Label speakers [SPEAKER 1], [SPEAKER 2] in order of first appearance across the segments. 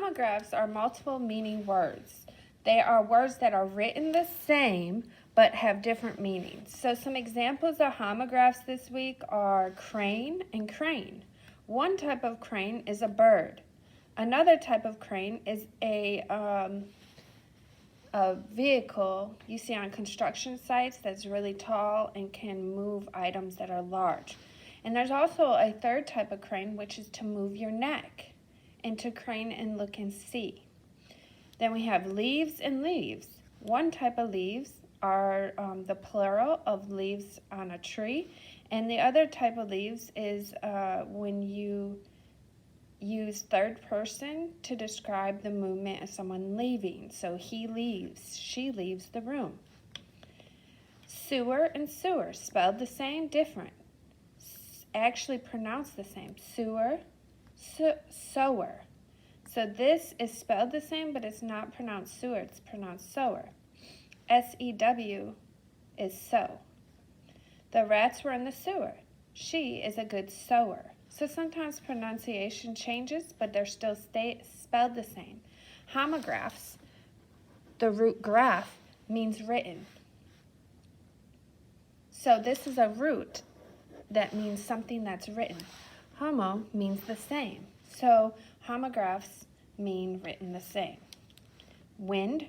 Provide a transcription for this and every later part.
[SPEAKER 1] Homographs are multiple meaning words. They are words that are written the same but have different meanings. So some examples of homographs this week are crane and crane. One type of crane is a bird. Another type of crane is a vehicle you see on construction sites that's really tall and can move items that are large. And there's also a third type of crane, which is to move your neck and to crane and look and see. Then we have leaves and leaves. One type of leaves are the plural of leaves on a tree, and the other type of leaves is when you use third person to describe the movement of someone leaving. So he leaves, she leaves the room. Sewer and sewer, spelled the same, different. Actually pronounced the same. Sewer, sower. So this is spelled the same, but it's not pronounced sewer, it's pronounced sower. S-E-W is sow. The rats were in the sewer. She is a good sower. So sometimes pronunciation changes, but they're still spelled the same. Homographs, the root graph, means written. So this is a root that means something that's written. Homo means the same. So homographs mean written the same. Wind,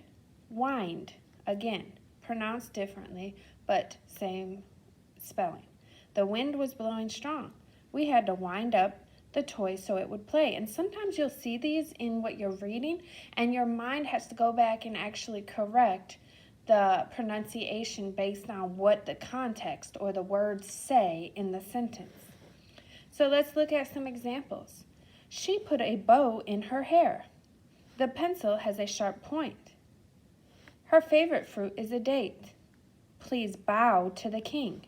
[SPEAKER 1] wind. Again, pronounced differently, but same spelling. The wind was blowing strong. We had to wind up the toy so it would play. And sometimes you'll see these in what you're reading, and your mind has to go back and actually correct the pronunciation based on what the context or the words say in the sentence. So let's look at some examples. She put a bow in her hair. The pencil has a sharp point. Her favorite fruit is a date. Please bow to the king.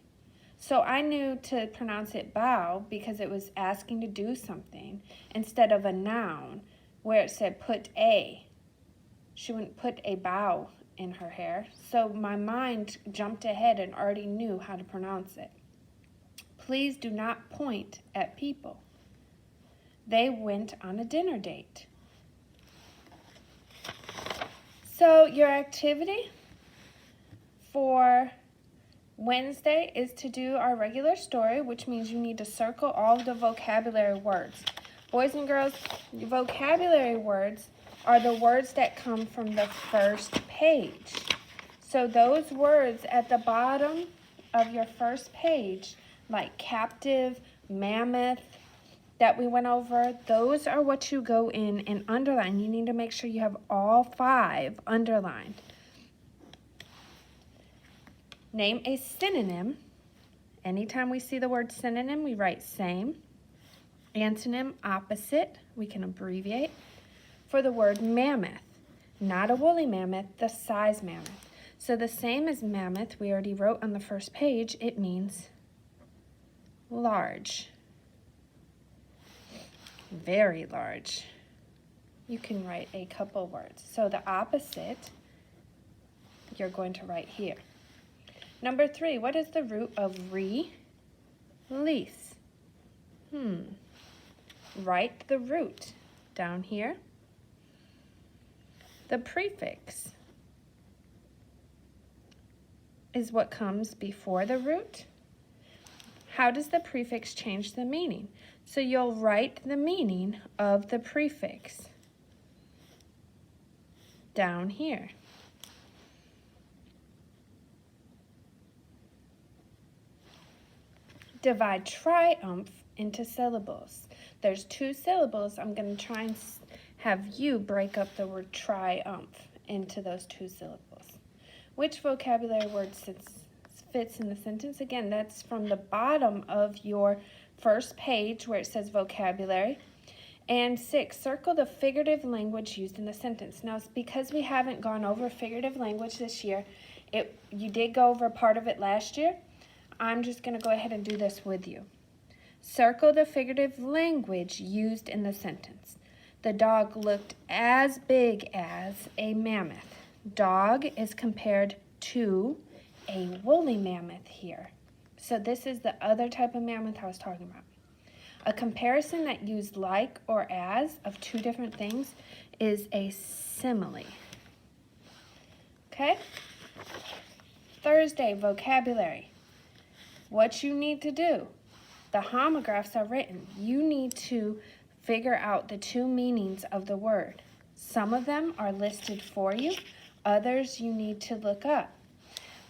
[SPEAKER 1] So I knew to pronounce it bow because it was asking to do something instead of a noun where it said put a. She wouldn't put a bow in her hair. So my mind jumped ahead and already knew how to pronounce it. Please do not point at people. They went on a dinner date. So your activity for Wednesday is to do our regular story, which means you need to circle all of the vocabulary words. Boys and girls, vocabulary words are the words that come from the first page. So those words at the bottom of your first page, like captive, mammoth, that we went over, those are what you go in and underline. You need to make sure you have all 5 underlined. Name a synonym. Anytime we see the word synonym, we write same. Antonym, opposite, we can abbreviate. For the word mammoth, not a woolly mammoth, the size mammoth. So the same as mammoth, we already wrote on the first page, it means large. Very large. You can write a couple words. So the opposite, you're going to write here. Number 3, what is the root of release? Write the root down here. The prefix is what comes before the root. How does the prefix change the meaning? So you'll write the meaning of the prefix down here. Divide triumph into syllables. There's 2 syllables. I'm going to try and have you break up the word triumph into those 2 syllables. Which vocabulary word fits in the sentence? Again, that's from the bottom of your first page where it says vocabulary. And 6, circle the figurative language used in the sentence. Now, because we haven't gone over figurative language this year, you did go over part of it last year. I'm just going to go ahead and do this with you. Circle the figurative language used in the sentence. The dog looked as big as a mammoth. Dog is compared to a woolly mammoth here. So this is the other type of mammoth I was talking about. A comparison that used like or as of two different things is a simile. Okay? Thursday, vocabulary. What you need to do. The homographs are written. You need to figure out the two meanings of the word. Some of them are listed for you. Others you need to look up.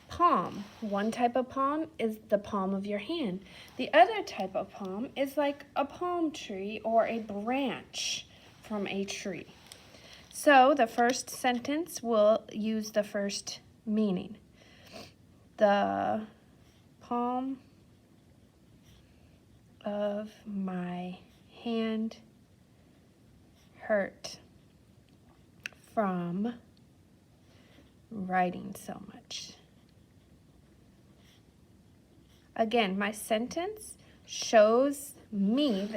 [SPEAKER 1] Palm. One type of palm is the palm of your hand. The other type of palm is like a palm tree or a branch from a tree. So the first sentence will use the first meaning. The palm of my hand hurt from writing so much. Again, my sentence shows me,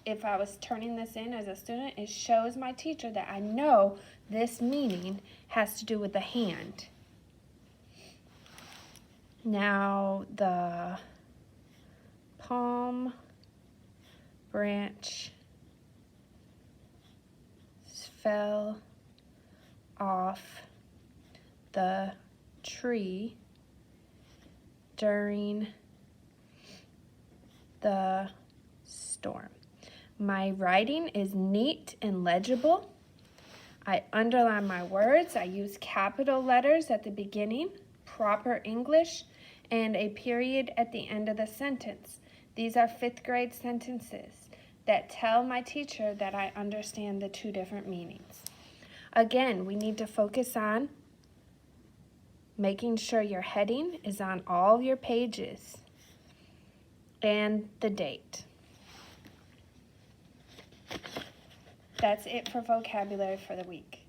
[SPEAKER 1] if I was turning this in as a student, it shows my teacher that I know this meaning has to do with the hand. Now, the palm branch fell off the tree during the storm. My writing is neat and legible. I underline my words. I use capital letters at the beginning, proper English, and a period at the end of the sentence. These are 5th grade sentences that tell my teacher that I understand the two different meanings. Again, we need to focus on making sure your heading is on all your pages and the date. That's it for vocabulary for the week.